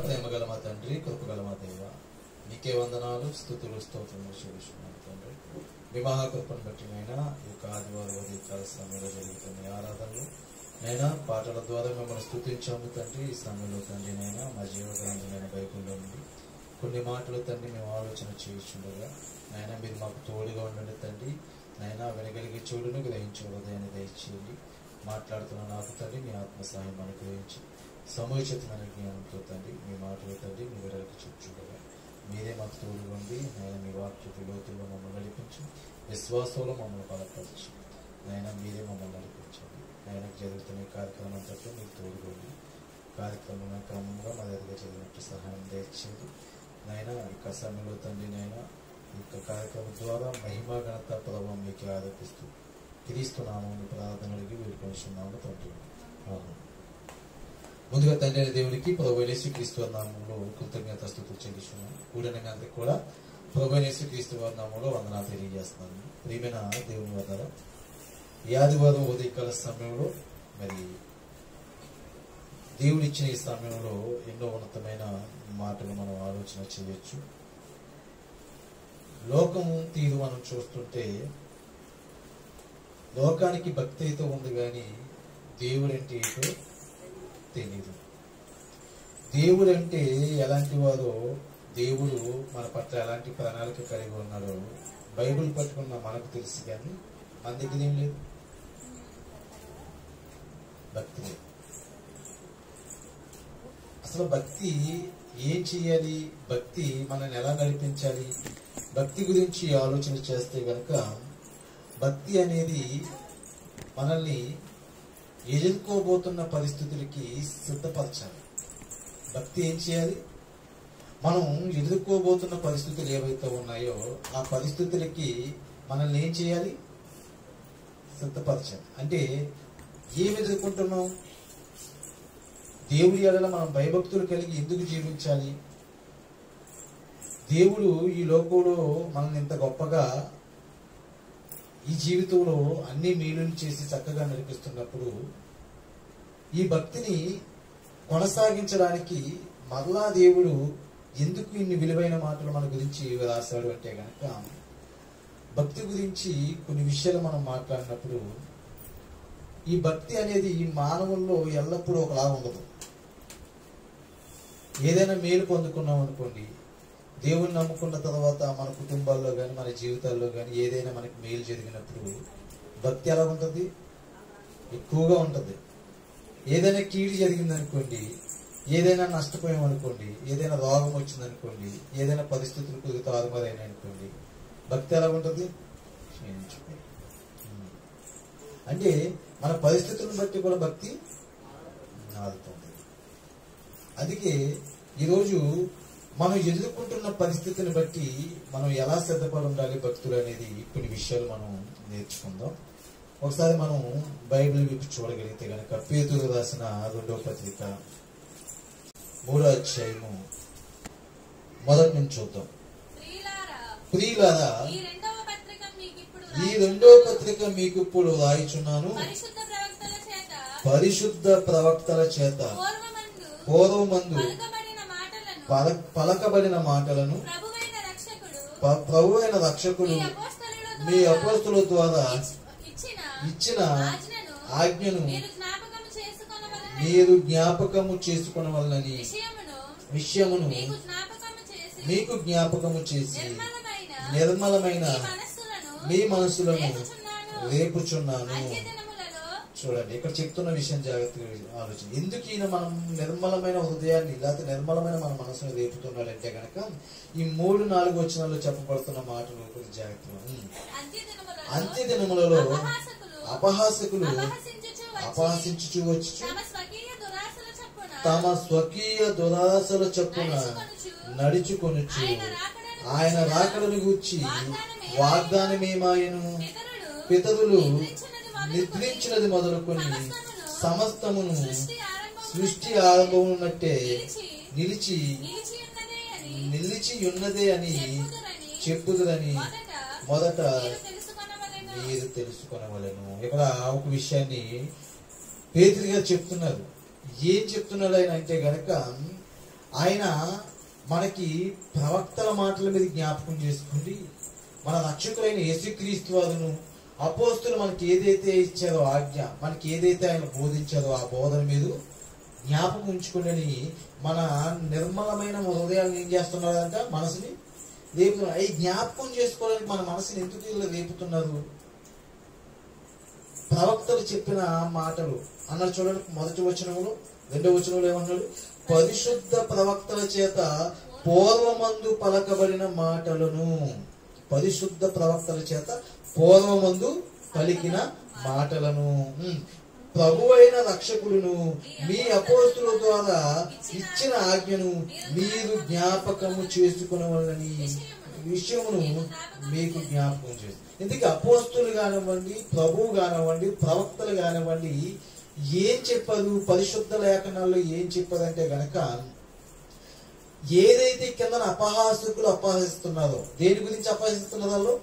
ప్రేమగల మా తండ్రి, కృపగల మా దేవ, నీకే వందనాలు, స్తుతులు, స్తోత్రములు చెల్లిస్తున్నాను తండ్రి. మీ మహాకృపను బట్టి నైనా ఈ యొక్క ఆదివారం ఉదయకాల సమయంలో జరుగుతున్న ఆరాధనలు నైనా పాటల ద్వారా మిమ్మల్ని స్తుతించాము తండ్రి. ఈ సమయంలో తండ్రి నైనా మా జీవగ్రంథమైన బైబిల్లో నుండి కొన్ని మాటలు తండ్రి మేము ఆలోచన చేయించుండగా నైనా మీరు మాకు తోడుగా ఉండండి తండ్రి. నైనా వినగలిగే చూడును, గ్రహించే హృదయాన్ని దయచేయండి. మాట్లాడుతున్న నాకు తండ్రి మీ ఆత్మ సహాయం అనుగ్రహించి సముచితమైన జ్ఞానంతో తండ్రి మీ మాటలు తండ్రి మీ విడలకు చూచుండగా మీరే మాకు తోడుగా ఉండి నేను మీ వాక్య లోతుల్లో మమ్మల్ని నడిపించి విశ్వాసంలో మమ్మల్ని బలపరచు. నైనా మీరే మమ్మల్ని నడిపించండి. నైనాకు జరుగుతున్న కార్యక్రమం అంతట్లో మీరు తోడుగా ఉండి కార్యక్రమం క్రమంగా మా దగ్గర జరిగినట్టు సహాయం దయచేది. నైనా ఇక సమయంలో తండ్రి నైనా ఈ యొక్క కార్యక్రమం ద్వారా మహిమా ఘనత ప్రభావం మీకు ఆరోపిస్తూ క్రీస్తున్నాము ప్రార్థనలకి వేడుకొనిస్తున్నాము తండ్రి. ముందుగా తండ్రి అయిన దేవునికి ప్రభువైన యేసుక్రీస్తు వారి నామములో కృతజ్ఞత స్తుతులు చెల్లిస్తున్నాను. కూడిన అందరికీ కూడా ప్రభువైన యేసుక్రీస్తు వారి నామములో వందనాలు తెలియజేస్తున్నాను. ప్రియమైన దేవుని వల్ల ఈ ఆదివారం ఉదయకాల సమయంలో మరి దేవుడిచ్చిన ఈ సమయంలో ఎన్నో ఉన్నతమైన మాటలు మనం ఆలోచన చేయొచ్చు. లోకము తీరు మనం చూస్తుంటే లోకానికి భక్తి అయితే ఉంది కానీ దేవుడంటే ఏంటో తెలీదు. దేవుడంటే ఎలాంటి వారో, దేవుడు మన పట్ల ఎలాంటి ప్రణాళిక కలిగి ఉన్నాడో బైబిల్ పట్టుకున్న మనకు తెలుసు కానీ మన దగ్గర ఏం లేదు. భక్తి లేదు. అసలు భక్తి ఏం చేయాలి, భక్తి మనల్ని ఎలా నడిపించాలి, భక్తి గురించి ఆలోచన చేస్తే గనక భక్తి అనేది మనల్ని ఎదుర్కోబోతున్న పరిస్థితులకి సిద్ధపరచాలి. భక్తి ఏం చేయాలి, మనం ఎదుర్కోబోతున్న పరిస్థితులు ఏవైతే ఉన్నాయో ఆ పరిస్థితులకి మనల్ని ఏం చేయాలి, సిద్ధపరచాలి. అంటే ఏమి ఎదుర్కొంటున్నాం, దేవుడి ఎడల మనం భయభక్తులు కలిగి ఎందుకు జీవించాలి, దేవుడు ఈ లోకంలో మనల్ని ఇంత గొప్పగా ఈ జీవితంలో అన్ని మేలులు చేసి చక్కగా నడిపిస్తున్నప్పుడు ఈ భక్తిని కొనసాగించడానికి మరలా దేవుడు ఎందుకు ఇన్ని విలువైన మాటలు మన గురించి రాశాడు అంటే గనక భక్తి గురించి కొన్ని విషయాలు మనం మాట్లాడినప్పుడు ఈ భక్తి అనేది మానవుల్లో ఎల్లప్పుడూ ఒకలా ఉండదు. ఏదైనా మేలు పొందుకున్నాం అనుకోండి, దేవుని నమ్ముకున్న తర్వాత మన కుటుంబాల్లో కానీ మన జీవితాల్లో కానీ ఏదైనా మనకి మేలు జరిగినప్పుడు భక్తి ఎలా ఉంటుంది, ఎక్కువగా ఉంటుంది. ఏదైనా కీడు జరిగిందనుకోండి, ఏదైనా నష్టపోయామనుకోండి, ఏదైనా రోగం వచ్చిందనుకోండి, ఏదైనా పరిస్థితులకు తారుమారైన అనుకోండి, భక్తి ఎలా ఉంటుంది, క్షీణించిపోయి. అంటే మన పరిస్థితులను బట్టి కూడా భక్తి మారుతుంది. అందుకే ఈరోజు మనం ఎదుర్కొంటున్న పరిస్థితిని బట్టి మనం ఎలా సిద్ధపడి ఉండాలి భక్తులు అనేది కొన్ని విషయాలు మనం నేర్చుకుందాం. ఒకసారి మనం బైబిల్ విప్పి చూడగలిగితే కనుక పేతురు రాసిన 2వ పత్రిక 3వ అధ్యాయము మొదటి నుంచి చూద్దాం. ప్రియులారా, ఈ 2వ పత్రిక మీకు ఇప్పుడు రాయిచున్నాను పరిశుద్ధ ప్రవక్తల చేత పూర్వమందు పలకబడిన మాటలను ప్రభువైన రక్షకుడు మీ అపోస్తుల ద్వారా ఇచ్చిన ఆజ్ఞను మీరు జ్ఞాపకము చేసుకొనవలెనని విషయమును మీకు జ్ఞాపకము చేసి నిర్మలమైన మీ మనసులను రేపుచున్నాను. చూడండి, ఇక్కడ చెప్తున్న విషయం జాగ్రత్తగా ఆలోచన. ఎందుకు ఈయన మనం నిర్మలమైన హృదయాన్ని లేకపోతే నిర్మలమైన మన మనసును రేపుతున్నాడంటే గనక ఈ 3-4 వచనాల్లో చెప్పబడుతున్న మాటలు కొద్ది జాగ్రత్తగా. అంత్య దినములలో అపహాసకులు అపహసించుచు వచ్చి తమ స్వకీయ దురాశల చొప్పున నడుచుకొనుచు ఆయన రాకడను గూర్చి వాగ్దానమేమాయను పితరులు నిద్రించినది మొదలుకొని సమస్తమును సృష్టి ఆరంభమునట్టే నిలిచి ఉన్నదే అని చెప్పుదురని మొదట మీరు తెలుసుకొనవలెను. ఇక్కడ ఒక విషయాన్ని పేతురు గారు చెప్తున్నారు. ఏం చెప్తున్నాడు ఆయన అంటే గనక ఆయన మనకి ప్రవక్తల మాటల మీద జ్ఞాపకం చేసుకుంది. మన రక్షకులైన యేసుక్రీస్తు వారును అపోస్తులు మనకి ఏదైతే ఇచ్చారో ఆజ్ఞ, మనకి ఏదైతే ఆయన బోధించారో ఆ బోధన మీద జ్ఞాపకం ఉంచుకుని మన నిర్మలమైన హృదయాలను ఏం చేస్తున్నారంట, మనసుని రేపుతున్నారు. అవి జ్ఞాపకం చేసుకోవడానికి మన మనసుని ఎందుకు ఇలా రేపుతున్నారు? ప్రవక్తలు చెప్పిన మాటలు అన్నారు చూడండి. మొదటి వచనంలో, రెండో వచనంలో ఏమన్నాడు? పరిశుద్ధ ప్రవక్తల చేత పూర్వమందు పలకబడిన మాటలను, పరిశుద్ధ ప్రవక్తల చేత పూర్వమందు పలికిన మాటలను, ప్రభువైన రక్షకులను మీ అపోస్తుల ద్వారా ఇచ్చిన ఆజ్ఞను మీరు జ్ఞాపకము చేసుకునవలనని విషయమును మీకు జ్ఞాపకం చేస్తుంది. ఇందుకే అపోస్తులు కానివ్వండి, ప్రభువు కానివ్వండి, ప్రవక్తలు కానివ్వండి ఏం చెప్పారు? పరిశుద్ధ లేఖనాల్లో ఏం చెప్పారంటే గనక, ఏదైతే కింద అపహాసకులు అపహసిస్తున్నారో, దేని గురించి అపహసిస్తున్నారో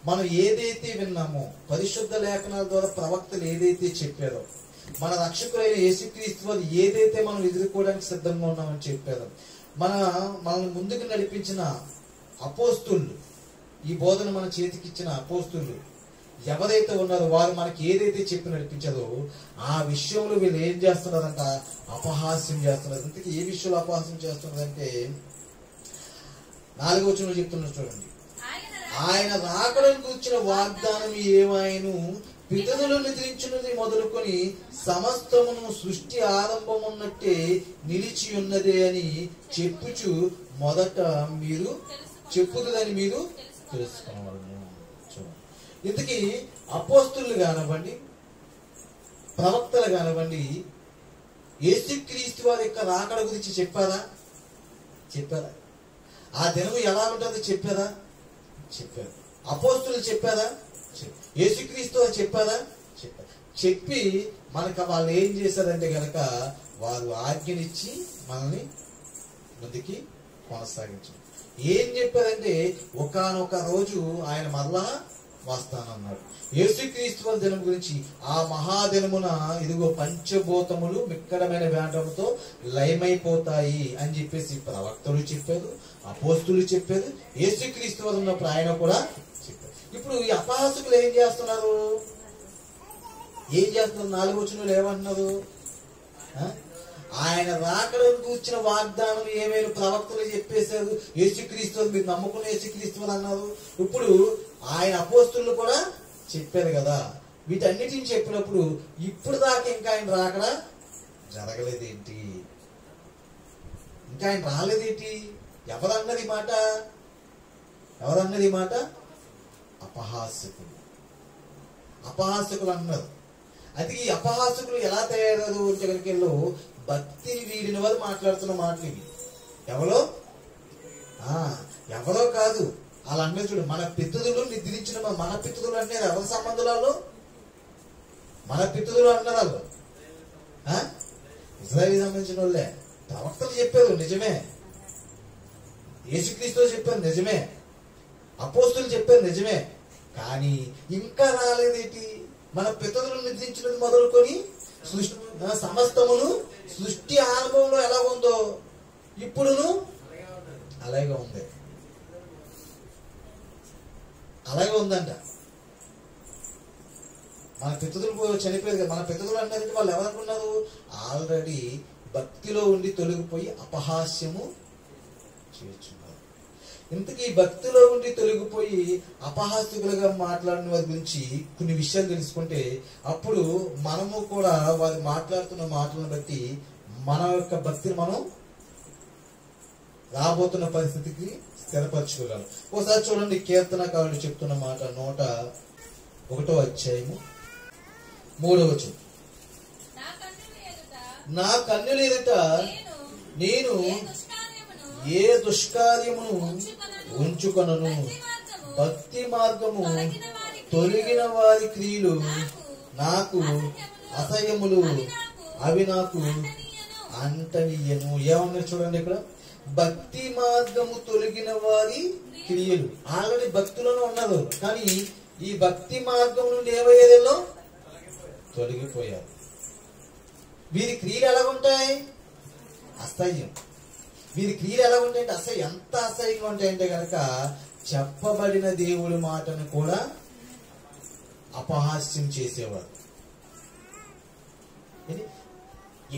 మనం ఏదైతే విన్నామో, పరిశుద్ధ లేఖనాల ద్వారా ప్రవక్తలు ఏదైతే చెప్పారో, మన రక్షకులైన యేసుక్రీస్తు వారు ఏదైతే మనం ఎదుర్కోవడానికి సిద్ధంగా ఉన్నామని చెప్పారో, మనల్ని ముందుకు నడిపించిన అపోస్తులు, ఈ బోధన మన చేతికి ఇచ్చిన అపోస్తులు ఎవరైతే ఉన్నారో వారు మనకి ఏదైతే చెప్పి నడిపించారో ఆ విషయంలో వీళ్ళు ఏం చేస్తున్నారంట? అపహాస్యం చేస్తున్నారు. ఇంతకీ ఏ విషయంలో అపహాస్యం చేస్తున్నారంటే 4వ వచనంలో చెప్తున్నారు చూడండి. ఆయన రాకడను కూర్చిన వాగ్దానం ఏమాయను, పితరులు నిద్రించినది మొదలుకొని సమస్తమును సృష్టి ఆరంభమున్నట్టే నిలిచి ఉన్నదే అని చెప్పుచు మొదట మీరు చెప్పుదని మీరు తెలుసుకోవాలి. ఇంతకీ అపోస్తులు కానివ్వండి, ప్రవక్తలు కానివ్వండి యేసుక్రీస్తు వారి యొక్క రాకడ గురించి చెప్పారా? ఆ దినము ఎలా ఉంటుందో చెప్పారా? అపోస్తులు చెప్పారా? యేసుక్రీస్తు వారు చెప్పారా? చెప్పి మనకు వాళ్ళు ఏం చేశారంటే గనక వారు ఆజ్ఞనిచ్చి మనల్ని ముందుకి కొనసాగించారు. ఏం చెప్పారంటే ఒకానొక రోజు ఆయన మరలా వస్తానన్నాడు. యేసుక్రీస్తు వారి దినం గురించి, ఆ మహాదినమున ఇదిగో పంచభూతములు మిక్కడమైన వేండ్రముతో లయమైపోతాయి అని చెప్పేసి ప్రవక్తలు చెప్పారు, అపోస్తులు చెప్పారు, యేసుక్రీస్తు వారు ఉన్నప్పుడు ఆయన కూడా చెప్పారు. ఇప్పుడు ఈ అపహాసకులు ఏం చేస్తున్నారు? 4వ వచనంలో ఏమంటున్నారు? ఆయన రాకడను కూర్చిన వాగ్దానం ఏమైనా ప్రవక్తలు చెప్పేశారు, యేసుక్రీస్తు మీరు నమ్ముకున్న యేసుక్రీస్తు అన్నారు. ఇప్పుడు ఆయన అపోస్తులు కూడా చెప్పారు కదా. వీటన్నిటిని చెప్పినప్పుడు ఇప్పుడు దాకా ఇంకా ఆయన రాకడ జరగలేదేంటి? ఇంకా ఆయన రాలేదేంటి? ఎవరన్నది మాట? అపహాసకులు అన్నారు. అది ఈ అపహాసకులు ఎలా తయారయ్యారు అంటే కనుక భక్తిని వీడిన వారు మాట్లాడుతున్న మాటలు ఇవి. ఎవరో కాదు, అలా అన్నారు చూడు. మన పితరులు నిద్రించిన, మన పితరులు అంటే ఎవరి సంబంధాలలో? మన పితరులు అన్నారు వాళ్ళు ఇజ్రాయిల్ సంబంధించిన వాళ్ళే. ప్రవక్తలు చెప్పారు నిజమే, యేసుక్రీస్తు చెప్పారు నిజమే, అపోస్తులు చెప్పారు నిజమే. కానీ ఇంకా రాలేదేంటి? మన పితరులు నిద్రించినది మొదలుకొని సమస్తమును సృష్టి ఆరంభంలో ఎలా ఉందో ఇప్పుడును అలాగే ఉందంట. మన పితరులు చనిపోయారు కదా. మన పితరులు అన్నారంటే వాళ్ళు ఎవరనుకున్నారు? ఆల్రెడీ భక్తిలో ఉండి తొలగిపోయి అపహాస్యము చేస్తున్నారు. ఇంతకీ భక్తిలో ఉండి తొలగిపోయి అపహాస్యకులుగా మాట్లాడిన వారి గురించి కొన్ని విషయాలు తెలుసుకుంటే అప్పుడు మనము కూడా వారు మాట్లాడుతున్న మాటలను బట్టి మన యొక్క భక్తిని మనం రాబోతున్న పరిస్థితికి స్థిరపరచుకోగలం. ఒకసారి చూడండి, కీర్తనకారుడు చెప్తున్న మాట 101వ అధ్యాయము 3వ వచనం. నా కన్నుల ఎదుట నేను ఏ దుష్కార్యమును ఉంచుకొనను, భక్తి మార్గము తొలగిన వారి క్రియలు నాకు అసహ్యములు, అవి నాకు అంటనీయను. ఏమన్నా చూడండి ఇక్కడ, భక్తి మార్గము తొలగిన వారి క్రియలు. ఆల్రెడీ భక్తులను ఉన్నారు, కానీ ఈ భక్తి మార్గం నుండి ఏమయ్యేదో తొలగిపోయారు. వీరి క్రియలు ఎలా ఉంటాయి? అసహ్యం. వీరి క్రియలు ఎలా ఉంటాయంటే అసహ్యం, ఎంత అసహ్యంగా ఉంటాయంటే కనుక చెప్పబడిన దేవుడి మాటను కూడా అపహాస్యం చేసేవారు.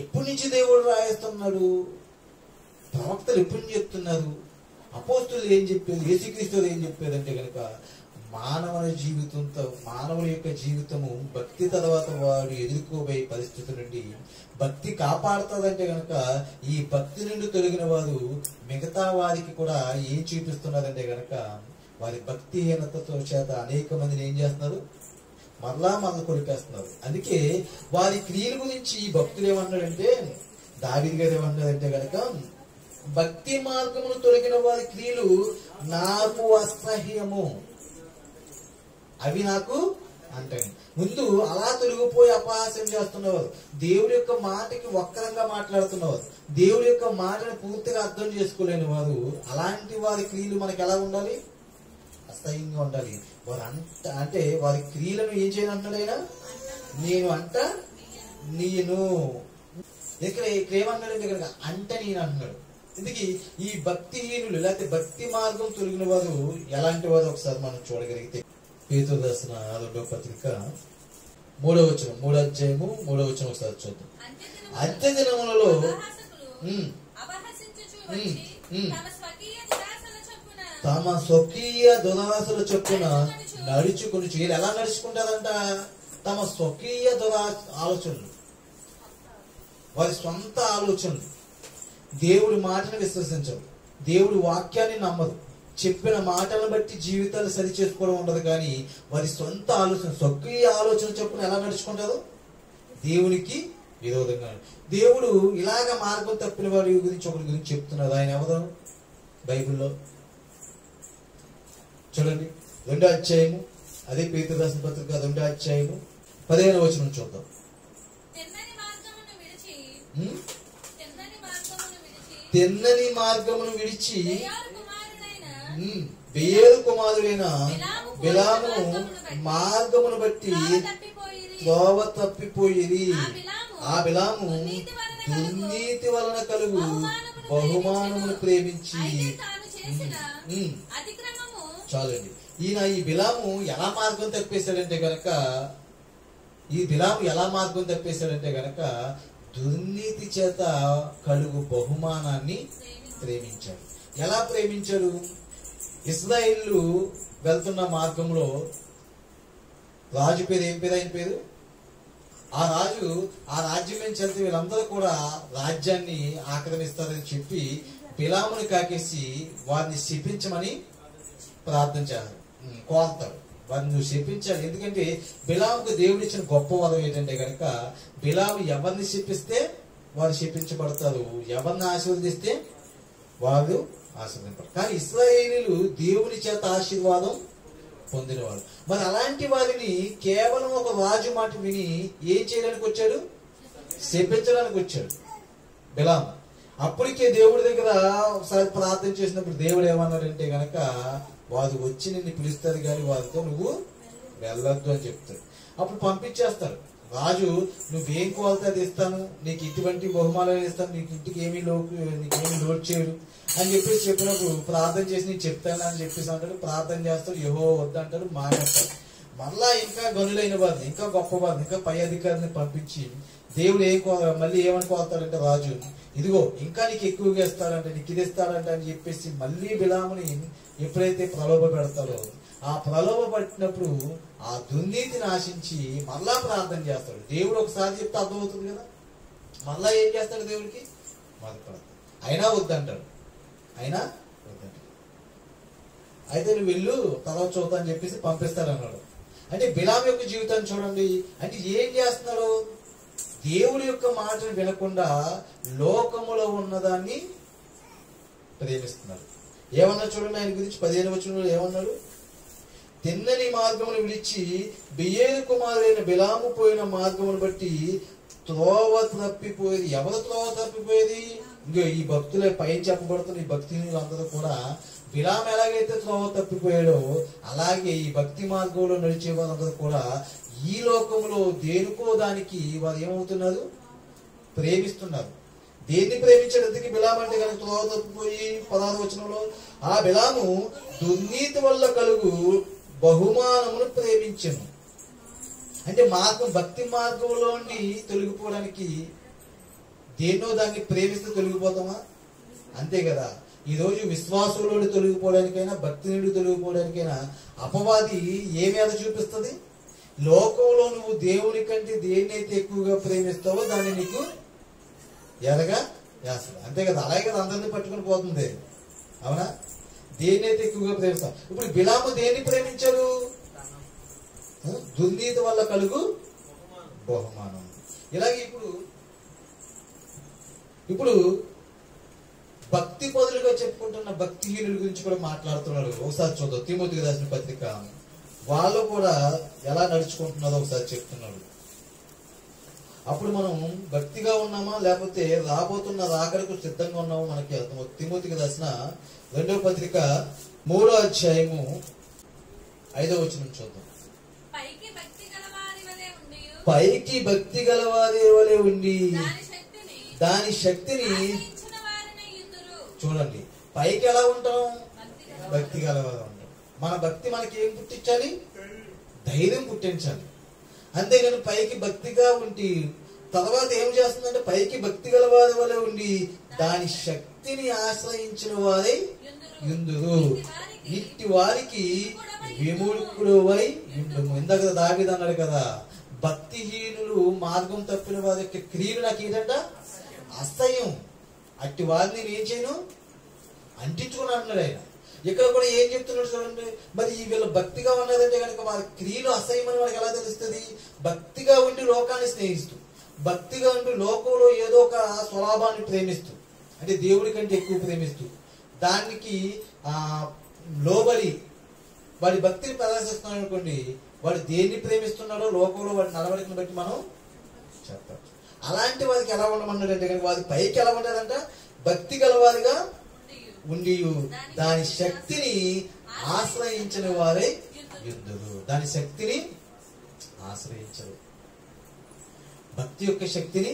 ఎప్పటి నుంచి దేవుడు రాయిస్తున్నాడు? ప్రవక్తలు ఎప్పటి నుంచి చెప్తున్నారు? అపోస్తులు ఏం చెప్పారు? యేసుక్రీస్తు ఏం చెప్పారంటే కనుక మానవుల యొక్క జీవితము భక్తి తర్వాత వాడు ఎదుర్కోబోయే పరిస్థితి నుండి భక్తి కాపాడుతుందంటే కనుక ఈ భక్తి నుండి తొలగిన వారు మిగతా వారికి కూడా ఏం చూపిస్తున్నారంటే కనుక వారి భక్తిహీనతతో చేత అనేక మందిని ఏం చేస్తున్నారు? మరలా కొలిపేస్తున్నారు. అందుకే వారి క్రియల గురించి భక్తులు ఏమన్నాడంటే, దావీదు గారు ఏమన్నాడంటే కనుక భక్తి మార్గమును తొలగిన వారి క్రియలు నాకు అసహ్యము, అవి నాకు అంటాయి. ముందు అలా తొలగిపోయి అపహాస్యం చేస్తున్నవారు, దేవుడి యొక్క మాటకి వక్రంగా మాట్లాడుతున్నవారు, దేవుడి యొక్క మాటను పూర్తిగా అర్థం చేసుకోలేని వారు, అలాంటి వారి క్రియలు మనకి ఎలా ఉండాలి? అసహ్యంగా ఉండాలి. వారు అంటే వారి క్రియలను ఏం చేయనంటున్నాడు ఆయన? నేను అంట నేను ఇక్కడ ఏమన్నాడంటే కనుక నేను అంటున్నాడు. ఇందుకే ఈ భక్తిహీనులు లేకపోతే భక్తి మార్గం తొలగిన వారు ఎలాంటి వారు ఒకసారి మనం చూడగలిగితే పేతురు రాసిన 2వ పత్రిక 3వ వచనం, 3వ అధ్యాయము 3వ వచనం ఒకసారి చూద్దాం. అంత్య దినములలో తమ స్వకీయ దురాశల చొప్పున నడుచుకుని ఎలా నడుచుకుంటారంట? తమ స్వకీయ ఆలోచనలు, వారి సొంత ఆలోచనలు. దేవుడి మాటను విశ్వసించరు, దేవుడి వాక్యాన్ని నమ్మరు, చెప్పిన మాటలను బట్టి జీవితాలు సరి చేసుకోవడం ఉండదు. కానీ వారి సొంత ఆలోచన, స్వకీయ ఆలోచన చొప్పున ఎలా నడుచుకుంటారు? దేవునికి విరోధంగా. దేవుడు ఇలాగ మార్గం తప్పిన వారి గురించి ఒకరి గురించి చెప్తున్నారు. ఆయన ఎవరు? బైబిల్లో చూడండి, 2వ అధ్యాయము, అదే పేతురు రాసిన పత్రిక 2వ అధ్యాయము 15వ వచనం చూద్దాం. తిన్నని మార్గమును విడిచి బెయేలు కుమారుడైన బిలాము మార్గమును బట్టి త్రోవ తప్పిపోయేది. ఆ బిలాము దుర్నీతి వలన కలుగు బహుమానమును ప్రేమించి. చాలండి. ఈయన ఈ బిలాము ఎలా మార్గం తప్పేశాడంటే గనక దుర్నీతి చేత కలుగు బహుమానాన్ని ప్రేమించాడు. ఎలా ప్రేమించాడు? ఇశ్రాయేలు వెళ్తున్న మార్గంలో రాజు పేరు ఏం పేరు? ఆయన పేరు ఆ రాజ్యం నుంచి వెళ్తే వీళ్ళందరూ కూడా రాజ్యాన్ని ఆక్రమిస్తారని చెప్పి బిలాముని కాకేసి వారిని శపించమని ప్రార్థన చేస్తారు, కోరుతాడు. వారిని నువ్వు శపించాలి. ఎందుకంటే బిలాముకు దేవుడు ఇచ్చిన గొప్ప వరం ఏంటంటే కనుక బిలాము ఎవరిని శపిస్తే వారు శపించబడతారు, ఎవరిని ఆశీర్వదిస్తే వారు ఆశీర్వదింపడు. కానీ ఇశ్రాయేలీయులు దేవుని చేత ఆశీర్వాదం పొందినవాడు. మరి అలాంటి వారిని కేవలం ఒక రాజు మాట విని ఏం చేయడానికి వచ్చాడు? శపించడానికి వచ్చాడు బిలాము. అప్పటికే దేవుడి దగ్గర ఒకసారి ప్రార్థన చేసినప్పుడు దేవుడు ఏమన్నాడంటే గనక వారు వచ్చి నిన్ను పిలుస్తారు కానీ వారితో నువ్వు వెళ్ళొద్దు అని చెప్తాడు. అప్పుడు పంపించేస్తారు. రాజు నువ్వేం కోల్తే అది ఇస్తాను, నీకు ఇటువంటి బహుమానాలు ఇస్తాను, నీకేమీ లోటు చేయడు అని చెప్పేసి చెప్పినప్పుడు ప్రార్థన చేసి నేను చెప్తాను అని చెప్పేసి అంటాడు. ప్రార్థన చేస్తాడు, యెహోవా వద్దంటాడు, మానేస్తాడు. మళ్ళా ఇంకా గనులైన వారిని, ఇంకా గొప్ప వారిని, ఇంకా పై అధికారిని పంపించి దేవుడు మళ్ళీ ఏమని కోరుతాడంటే రాజు, ఇదిగో ఇంకా నీకు ఎక్కువగా ఇస్తాడంటే, నీకు ఇది ఇస్తాడంటే అని చెప్పేసి మళ్ళీ బిలాముని ఎప్పుడైతే ప్రలోభ పెడతాడో ఆ ప్రలోభ పట్టినప్పుడు ఆ దుర్నీతిని ఆశించి మళ్ళా ప్రార్థన చేస్తాడు. దేవుడు ఒకసారి చెప్తే అర్థమవుతుంది కదా, మళ్ళా ఏం చేస్తాడు? దేవుడికి మొదలుపెడతాడు. అయినా వద్దంటాడు. అయితే నువ్వు వెళ్ళు, తర్వాత చూద్దాం అని చెప్పేసి పంపిస్తాడు అన్నాడు. అంటే బిలాము యొక్క జీవితాన్ని చూడండి. అంటే ఏం చేస్తున్నాడు? దేవుడి యొక్క మాటను వినకుండా లోకములో ఉన్నదాన్ని ప్రేమిస్తున్నాడు. ఏమన్నా చూడండి ఆయన గురించి 15వ వచనంలో ఏమన్నాడు? తిన్నని మార్గమును విడిచి బెయేలు కుమారుడైన బిలాము పోయిన మార్గమును బట్టి త్రోవ తప్పిపోయేది. ఎవరు త్రోవ తప్పిపోయేది? ఇంకో ఈ భక్తులే పైన చెప్పబడుతున్న ఈ భక్తులందరూ కూడా బిలాము ఎలాగైతే త్రోవ తప్పిపోయాడో అలాగే ఈ భక్తి మార్గంలో నడిచే వారందరూ కూడా ఈ లోకంలో దేనికో దానికి వారు ఏమవుతున్నారు? ప్రేమిస్తున్నారు. దేన్ని ప్రేమించాడు? ఎందుకు బిలాము అంటే కనుక త్రోవ తప్పిపోయి 16వ వచనంలో ఆ బిలాము దుర్నీతి వల్ల కలుగు బహుమానమును ప్రేమించెను. అంటే మార్గం, భక్తి మార్గంలో నుండి తొలగిపోవడానికి దేన్నో దాన్ని ప్రేమిస్తే తొలగిపోతామా? అంతే కదా. ఈరోజు విశ్వాసంలోని తొలగిపోవడానికైనా, భక్తి నుండి తొలగిపోవడానికైనా అపవాది ఏ మీద చూపిస్తుంది? లోకంలో నువ్వు దేవుని కంటే దేన్నైతే ఎక్కువగా ప్రేమిస్తావో దాన్ని నీకు ఎరగా చేస్తుంది. అంతే కదా. అలాగే కదా అందరినీ పట్టుకుని పోతుంది. అవునా? దేన్నైతే ఎక్కువగా ప్రేమిస్తావు. ఇప్పుడు బిలాము దేన్ని ప్రేమించాడు? దుర్నీతి వల్ల కలుగు బహుమానం. ఇలాగే ఇప్పుడు భక్తి పదులుగా చెప్పుకుంటున్న భక్తిహీనుల గురించి కూడా మాట్లాడుతున్నాడు. ఒకసారి చూద్దాం. తిమోతికి రాసిన పత్రిక. వాళ్ళు కూడా ఎలా నడుచుకుంటున్నారో ఒకసారి చెప్తున్నాడు. అప్పుడు మనం భక్తిగా ఉన్నామా లేకపోతే రాబోతున్న రాకడకు సిద్ధంగా ఉన్నామో మనకి అర్థం. తిమోతికి రాసిన 2వ పత్రిక 3వ అధ్యాయము 5వ వచనం చూద్దాం. పైకి భక్తి గలవారి వలె ఉండి దాని శక్తిని చూడండి. పైకి ఎలా ఉంటాం? భక్తి గలవారు ఉంటాం. మన భక్తి మనకి ఏం పుట్టించాలి? ధైర్యం పుట్టించాలి. అంతేగాని పైకి భక్తిగా ఉండి తర్వాత ఏం చేస్తుందంటే పైకి భక్తి గలవారి వలె ఉండి దాని శక్తిని ఆశ్రయించిన వారై యుందురు. ఇట్టి వారికి విముఖుడువై యుండుము. ఇందాక దావీదు అన్నాడు కదా, భక్తిహీనులు మార్గం తప్పిన వారి యొక్క క్రియలు నాకు ఏంటంట అసహ్యం, అట్టి వారిని నేను ఏం చేయను, అంటించుకుని అంటున్నాడు ఆయన. ఇక్కడ కూడా ఏం చెప్తున్నాడు చూడండి. మరి వీళ్ళు భక్తిగా ఉన్నదంటే కనుక వారి క్రియలు అసహ్యం అని మనకి ఎలా తెలుస్తుంది? భక్తిగా ఉండి లోకాన్ని స్నేహిస్తూ, భక్తిగా ఉండి లోకంలో ఏదో ఒక స్వలాభాన్ని ప్రేమిస్తూ, అంటే దేవుడి కంటే ఎక్కువ ప్రేమిస్తూ, దానికి లోబడి వాడి భక్తిని ప్రదర్శిస్తున్నాడు అనుకోండి, వాడు దేన్ని ప్రేమిస్తున్నాడో లోకంలో వాడి నడవడికను బట్టి మనం చెప్పచ్చు. అలాంటి వారికి ఎలా ఉండమన్నాడంటే కనుక వారి పైకి ఎలా ఉండదంట? భక్తి గలవారిగా ఉండి దాని శక్తిని ఆశ్రయించిన వారే యుద్ధులు. దాని శక్తిని ఆశ్రయించరు. భక్తి యొక్క శక్తిని,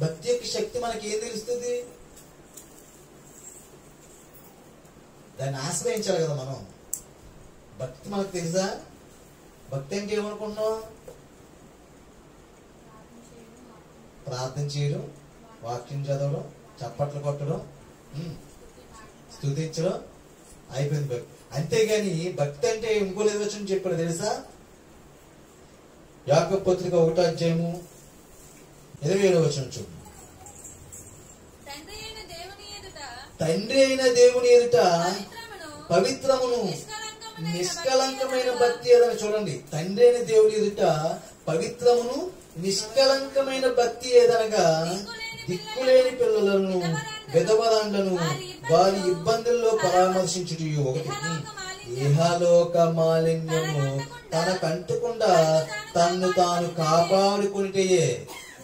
భక్తి యొక్క శక్తి మనకి ఏం తెలుస్తుంది? దాన్ని ఆశ్రయించాలి కదా మనం. భక్తి మనకు తెలుసా? భక్తి అంటే ఏమనుకున్నాం? ప్రార్థన చేయడం, వాక్యం చదవడం, చప్పట్లు కొట్టడం, స్తుతించడం, అయిపోయింది భక్తి. అంతేగాని భక్తి అంటే ఇంకోలేదు వచ్చి చెప్పాడు తెలుసా? యాకోబు పత్రిక 1వ అధ్యాయము 27వ వచనం చూడు. తండ్రి అయిన దేవుని ఎదుట పవిత్రమును నిష్కలంకమైన భక్తి ఏదని. చూడండి, తండ్రి అయిన దేవుని ఎదుట పవిత్రమును నిష్కలంకమైన భక్తి ఏదనగా దిక్కులేని పిల్లలను, విధవరాండ్లను వారి ఇబ్బందుల్లో పరామర్శించుట. ఒకటి, ఇహలోక మాలిన్యము తనకంటకుండా తన్ను తాను కాపాడుకుంటేయే.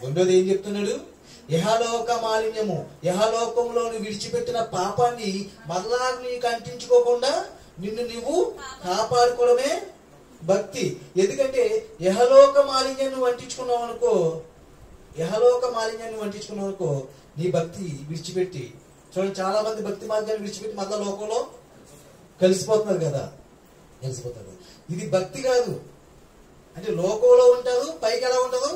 రెండోది ఏం చెప్తున్నాడు? ఇహలోక మాలిన్యము, ఇహలోకంలో విడిచిపెట్టిన పాపాన్ని మరలా నీకు అంటించుకోకుండా నిన్ను నువ్వు కాపాడుకోవడమే భక్తి. ఎందుకంటే ఇహలోక మాలిన్యాన్ని నువ్వు అంటించుకున్నావు అనుకో, ఇహలోక మాలిన్యాన్ని నువ్వు అంటించుకున్నావు అనుకో, నీ భక్తి విడిచిపెట్టి, చూడండి చాలా మంది భక్తి మార్గాన్ని విడిచిపెట్టి మళ్ళా లోకంలో కలిసిపోతున్నారు కదా, కలిసిపోతారు. ఇది భక్తి కాదు. అంటే లోకంలో ఉంటారు, పైకి ఎలా ఉండదు,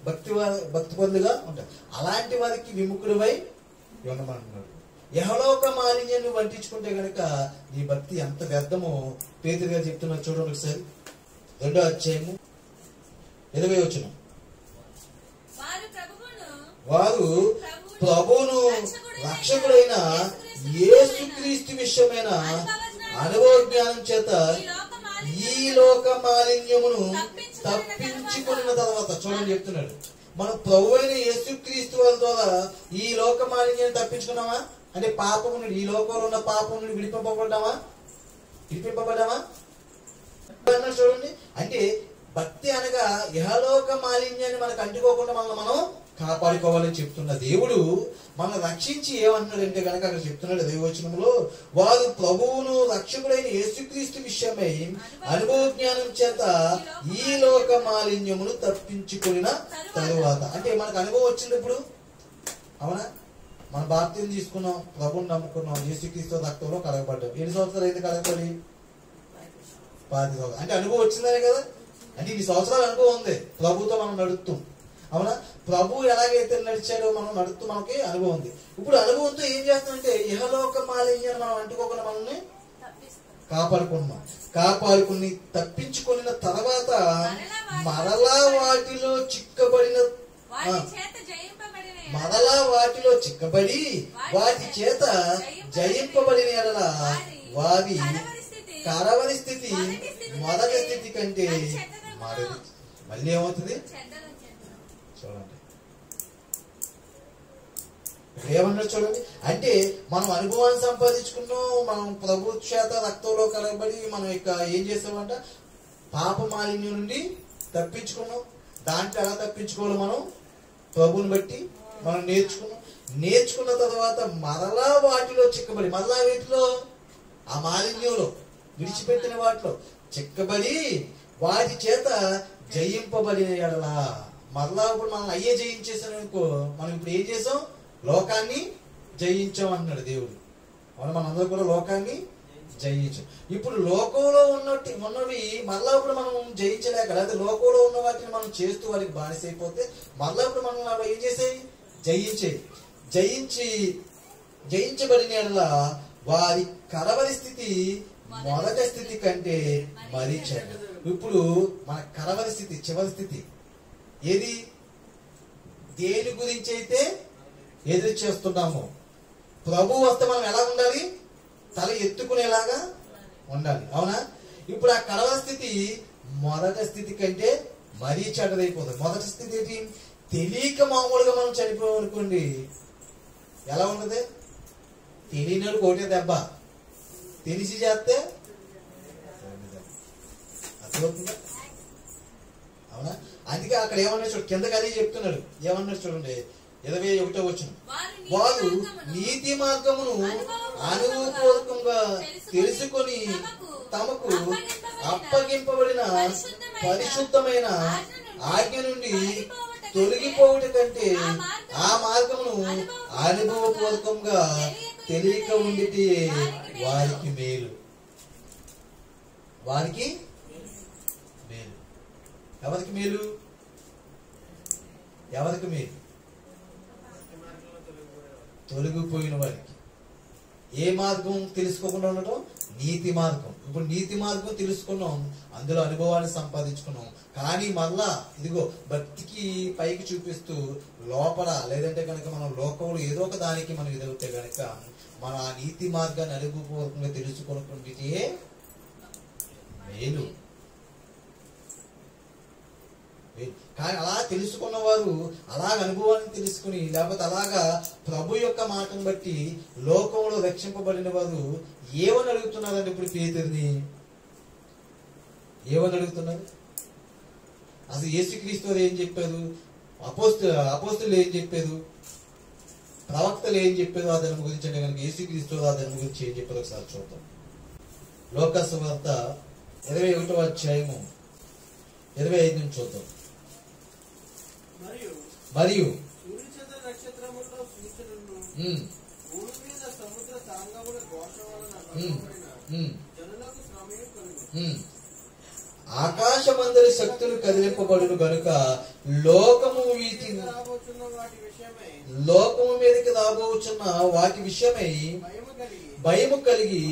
భక్తి పనులుగా ఉంటారు. అలాంటి వారికి విముఖుడివై ఉండమంటున్నాడు. యెహోలోక మాలిన్యాన్ని వంటించుకుంటే గనక నీ భక్తి ఎంత వ్యర్థమో పేతురు గారు చెప్తున్నారు. చూడండి ఒకసారి 2వ అధ్యాయము 20వ వచనం. వారు ప్రభువును రక్షకుడైన యేసుక్రీస్తు విషయమైన అనుభవ జ్ఞానం చేత ఈ లోక మాలిన్యమును తప్పించుకున్న తర్వాత, చూడండి చెప్తున్నాడు, మనం ప్రభు అయిన యేసుక్రీస్తు వారి ద్వారా ఈ లోక మాలిన్యాన్ని తప్పించుకున్నామా? అంటే పాపము నుండి, ఈ లోకంలో ఉన్న పాపం నుండి విడిపింపబడ్డామా? చూడండి, అంటే భక్తి అనగా ఇహలోక మాలిన్యాన్ని మనకు అంటుకోకుండా మనం కాపాడుకోవాలని చెప్తున్న దేవుడు మనం రక్షించి ఏమంటున్నాడంటే కనుక అక్కడ చెప్తున్నాడు దైవవచనంలో, వారు ప్రభువును రక్షకుడైన యేసుక్రీస్తు విషయమై అనుభవ జ్ఞానం చేత ఈ లోక మాలిన్యమును తప్పించుకున్న తరువాత. అంటే మనకు అనుభవం వచ్చింది. ఇప్పుడు అవునా? మన బాప్తిజం తీసుకున్నాం, ప్రభుని నమ్ముకున్నాం, యేసుక్రీస్తు రక్తంలో కడగబడ్డాం. 7 సంవత్సరాలు అయితే కడగబడి 10 సంవత్సరాలు అంటే అనుభవం వచ్చిందనే కదా. అంటే 2 సంవత్సరాల అనుభవం ఉంది ప్రభుతో మనం నడుపుతాం. అవునా? ప్రభు ఎలాగైతే నడిచాడో మనం నడుస్తూ మనకి అనుభవం ఉంది. ఇప్పుడు అనుభవంతో ఏం చేస్తామంటే ఇహలోక మాలిన్యాన్ని మనం అంటుకోకుండా మనల్ని కాపాడుకుని తప్పించుకున్న తర్వాత మరలా వాటిలో చిక్కబడి వాటి చేత జయింపబడిన ఎడల వారి కరవని స్థితి మొదటి స్థితి కంటే మళ్ళీ ఏమవుతుంది చూడండి. ఏమన్నాడు చూడండి. అంటే మనం అనుభవాన్ని సంపాదించుకున్నాం, మనం ప్రభు చేత రక్తంలో కలగబడి మనం ఇక ఏం చేస్తామంట పాప మాలిన్యం నుండి తప్పించుకున్నాం. దాంట్లో ఎలా తప్పించుకోవాలో మనం ప్రభుని బట్టి మనం నేర్చుకున్న తర్వాత మరలా వాటిలో చిక్కబడి, మరలా వీటిలో ఆ మాలిన్యంలో విడిచిపెట్టిన వాటిలో చిక్కబడి వాటి చేత జయింపబడిన ఎడలా మరలా ఇప్పుడు మనం అయ్యే జయించేసాం అనుకో, మనం ఇప్పుడు ఏం చేసాం లోకాన్ని జయించాం అన్నాడు దేవుడు. మనం అందరూ కూడా లోకాన్ని జయించాం. ఇప్పుడు లోకంలో ఉన్నవి మరలా ఇప్పుడు మనం జయించలేక, లేదా లోకంలో ఉన్న వాటిని మనం చేస్తూ వారికి బానిసైపోతే మరలా ఇప్పుడు మనం ఏం చేసేవి జయించబడిన ఎడలా వారి కరవరి స్థితి మొదటి స్థితి కంటే మరీ చెడ్డ. ఇప్పుడు మన కరవరి స్థితి చివరి స్థితి ఏది? దేని గురించి అయితే ఎదురు చేస్తున్నాము ప్రభు వస్తే మనం ఎలా ఉండాలి? తల ఎత్తుకునేలాగా ఉండాలి. అవునా? ఇప్పుడు ఆ కరవరి స్థితి మొదటి స్థితి కంటే మరీ చెడ్డదైపోతుంది. మొదటి స్థితి ఏంటి? తెలియక మామూలుగా మనం చనిపోవాలనుకోండి ఎలా ఉండదు? తెలియనోడు కోటే దెబ్బ, తెలిసి చేస్తే అర్థమవుతుందా? అవునా? అందుకే అక్కడ ఏమన్నా చూడు, కిందకి అదే చెప్తున్నాడు. ఏమన్నాడు చూడండి 21వ వచనం. వారు నీతి మార్గమును అనుభవపూర్వకంగా తెలుసుకొని తమకు అప్పగింపబడిన పరిశుద్ధమైన ఆజ్ఞ నుండి తొలగిపోవుట కంటే ఆ మార్గమును అనుభవపూర్వకంగా తెలియక ఉండితే వారికి మేలు. ఎవరికి మేలు? తొలగిపోయిన వారికి. ఏ మార్గం తెలుసుకోకుండా ఉండటం? నీతి మార్గం. ఇప్పుడు నీతి మార్గం తెలుసుకున్నాం, అందులో అనుభవాన్ని సంపాదించుకున్నాం. కానీ మళ్ళా ఇదిగో భక్తికి పైకి చూపిస్తూ లోపల, లేదంటే కనుక మనం లోకంలో ఏదో ఒక దానికి మనం ఎదుగుతే కనుక మన ఆ నీతి మార్గాన్ని అనుభవపూర్వకంగా తెలుసుకున్నటువంటి మేలు. కానీ అలా తెలుసుకున్న వారు అలాగ అనుభవాన్ని తెలుసుకుని, లేకపోతే అలాగా ప్రభు యొక్క మాటను బట్టి లోకంలో రక్షింపబడిన వారు ఏమని అడుగుతున్నారండి? ఇప్పుడు పేతురుని ఏమని అడుగుతున్నారు? అసలు యేసుక్రీస్తు ఏం చెప్పారు? అపోస్తులు ఏం చెప్పారు? ప్రవక్తలు ఏం చెప్పారు ఆ ధర్మం గురించి? అంటే కనుక యేసుక్రీస్తు ఆ ధర్మం గురించి ఏం చెప్పారు ఒకసారి చూద్దాం. లోకాసు వార్త 21వ అధ్యాయము 25 నుంచి చూద్దాం. మరియు ఆకాశమందరి శక్తులు కదిలింపబడును గనుక లోకము మీదకి రాబోచున్న వాటి విషయమై భయము కలిగి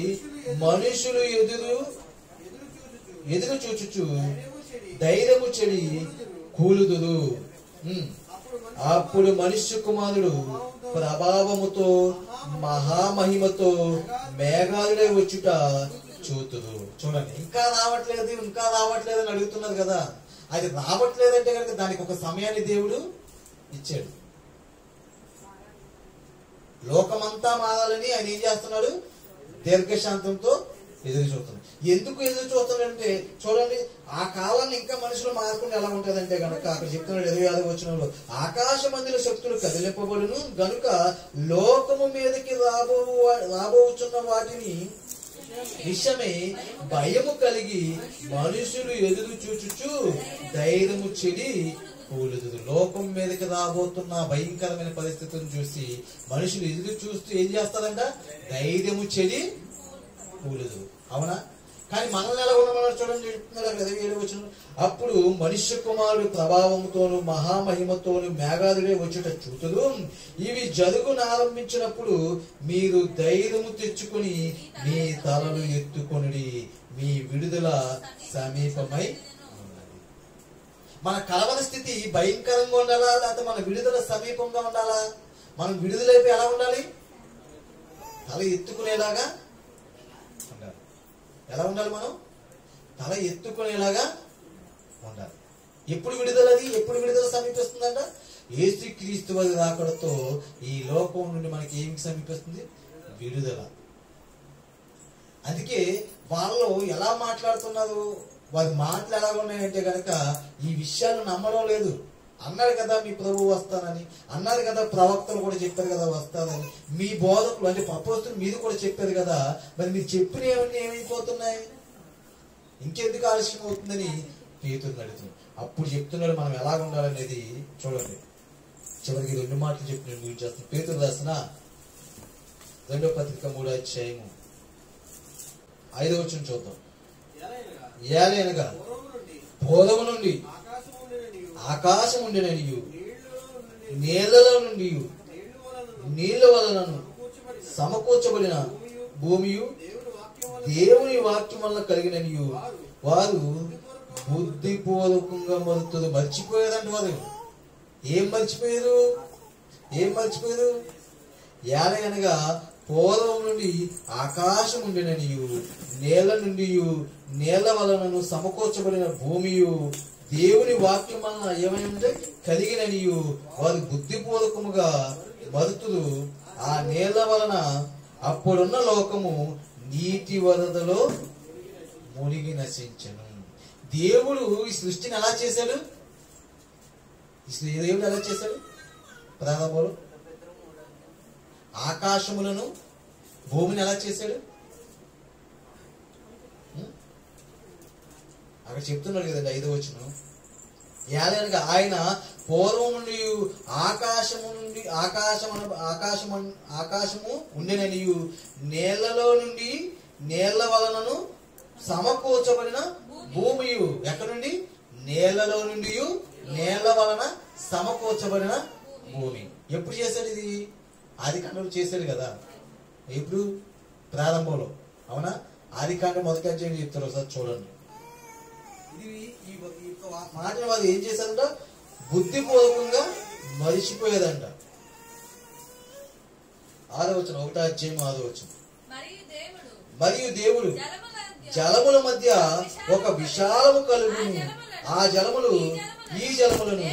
మనుషులు ఎదురు చూచుచు ధైర్యము చెడి కూలుదురు. అప్పుడు మనుష్య కుమారుడు ప్రభావముతో మహామహిమతో మేఘాలులై వచ్చుట చూతురు. చూడండి, ఇంకా రావట్లేదు అని అడుగుతున్నారు కదా. అది రావట్లేదంటే కనుక దానికి ఒక సమయాన్ని దేవుడు ఇచ్చాడు. లోకమంతా మారాలని ఆయన ఏం చేస్తున్నాడు? దీర్ఘశాంతంతో ఎదురు చూస్తున్నాడు. ఎందుకు ఎదురు చూస్తున్నాడంటే చూడండి, ఆ కాలాన్ని ఇంకా మనుషులు మారకుండా ఎలా ఉంటదంటే కనుక అక్కడ చెప్తున్నాడు 25వ వచనంలో, ఆకాశమందుల శక్తులు కదిలింపబడును గనుక లోకము మీదకి రాబోచున్న వాటిని విషయమై భయము కలిగి మనుషులు ఎదురు చూచుచు ధైర్యము చెడి కూలుదురు. లోకం మీదకి రాబోతున్న భయంకరమైన పరిస్థితులను చూసి మనుషులు ఎదురు చూస్తూ ఏం చేస్తారంట? ధైర్యము చెడి కూలుదురు. అవునా? కానీ మనల్ని ఎలా ఉండమన్నారు చూడండి, చెప్తున్నారు కదా 7వ వచనం. అప్పుడు మనుష్య కుమారుడు ప్రభావంతోను మహామహిమతోను మేఘాదుడే వచ్చుట చూతుడు. ఇవి జరుగునారంభించినప్పుడు మీరు ధైర్యము తెచ్చుకుని మీ తలలు ఎత్తుకొనుడి, మీ విడుదల సమీపమై ఉన్నది. మన కలవల స్థితి భయంకరంగా ఉండాలా, లేకపోతే మన విడుదల సమీపంగా ఉండాలా? మనం విడుదలైపోయి ఎలా ఉండాలి? తల ఎత్తుకునేలాగా ఉండాలి. ఎలా ఉండాలి? మనం తల ఎత్తుకునేలాగా ఉండాలి. ఎప్పుడు విడుదలది? ఎప్పుడు విడుదల సమీపిస్తుందంట? యేసుక్రీస్తు వారి రాకడతో ఈ లోకం నుండి మనకి ఏమి సమీపిస్తుంది? విడుదల. అందుకే వాళ్ళు ఎలా మాట్లాడుతున్నారు, వారి మాటలు ఎలా ఉన్నాయంటే కనుక ఈ విషయాలు నమ్మడం లేదు. అన్నారు కదా మీ ప్రభువు వస్తానని, అన్నారు కదా ప్రవక్తలు కూడా చెప్పారు కదా వస్తానని, మీ బోధకులు అంటే అపోస్తులు మీరు కూడా చెప్పారు కదా, మరి మీరు చెప్పిన ఏమైపోతున్నాయి? ఇంకెందుకు ఆలస్యం అవుతుందని పేతురుని అడుగుతున్నాడు. అప్పుడు చెప్తున్నాడు మనం ఎలా ఉండాలనేది చూడండి. చివరికి 2 మాటలు చెప్పి నేను ముగించేస్తాను. పేతురు రాసిన 2వ పత్రిక 3వ అధ్యాయము 5వ వచనం చూద్దాం. ఏలయనగా పూర్వము నుండి ఆకాశం ఉండిననియు నీళ్లలో నుండి నీళ్ల వలనను సమకూర్చబడిన భూమియు దేవుని వాక్యం వల్ల కలిగిననియు వారు బుద్ధిపూర్వకంగా మరుతుంది. మర్చిపోయారంట వారు. ఏం మర్చిపోయారు? ఏలయనగా పూర్వం నుండి ఆకాశం ఉండిననియు నేల నుండి నేల వలనను సమకూర్చబడిన భూమియు దేవుని వాక్యం వలన ఏమైందంటే కలిగిననియు వారు బుద్ధిపూర్వకముగా మరుతులు. ఆ నేల వలన అప్పుడున్న లోకము నీటి వరదలో మునిగి నశించను. దేవుడు ఈ సృష్టిని ఎలా చేశాడు? దేవుడు ఎలా చేశాడు? ప్రారంభంలో ఆకాశములను భూమిని ఎలా చేశాడు? అక్కడ చెప్తున్నాడు కదండి 5వ వచనం. ఏలయనగా ఆయన పూర్వం నుండి ఆకాశము ఉండిననియు నేలలో నుండి నేళ్ల వలనను సమకూర్చబడిన భూమియు. ఎక్కడ నుండి? నేలలో నుండి నేళ్ల వలన సమకూర్చబడిన భూమి. ఎప్పుడు చేశాడు ఇది? ఆదికాండంలో చేశాడు కదా. ఎప్పుడు? ప్రారంభంలో. అవునా? ఆదికాండం 1వ అధ్యాయం చెప్తారు, ఒకసారి చూడండి. ఇది ఈ మాటను వారు ఏం చేశారంట? బుద్ధిపూర్వకంగా మరిచిపోయేదంట. 6వ వచనం, 1వ అధ్యాయం 6వ వచనం. మరియు దేవుడు జలముల మధ్య ఒక విశాలము కలుగును, ఆ జలములు ఈ జలములను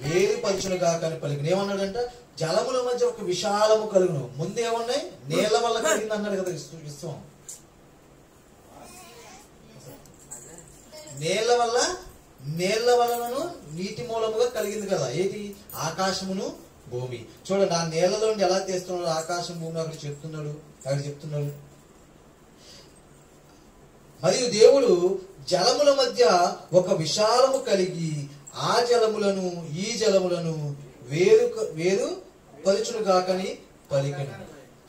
వేరుపరచునుగా కానీ పలికిన. ఏమన్నాడంట? జలముల మధ్య ఒక విశాలము కలుగును. ముందేమున్నాయి? నేల వల్ల కలిగింది అన్నాడు కదా విశ్వం. నేళ్ల వలనను నీటి మూలముగా కలిగింది కదా. ఏది? ఆకాశమును భూమి. చూడండి ఆ నేలలో నుండి ఎలా తీస్తున్నాడు ఆకాశం భూమి అక్కడ చెప్తున్నాడు. మరియు దేవుడు జలముల మధ్య ఒక విశాలము కలిగి ఆ జలములను ఈ జలములను వేరు పలుచును కాకని పలికను.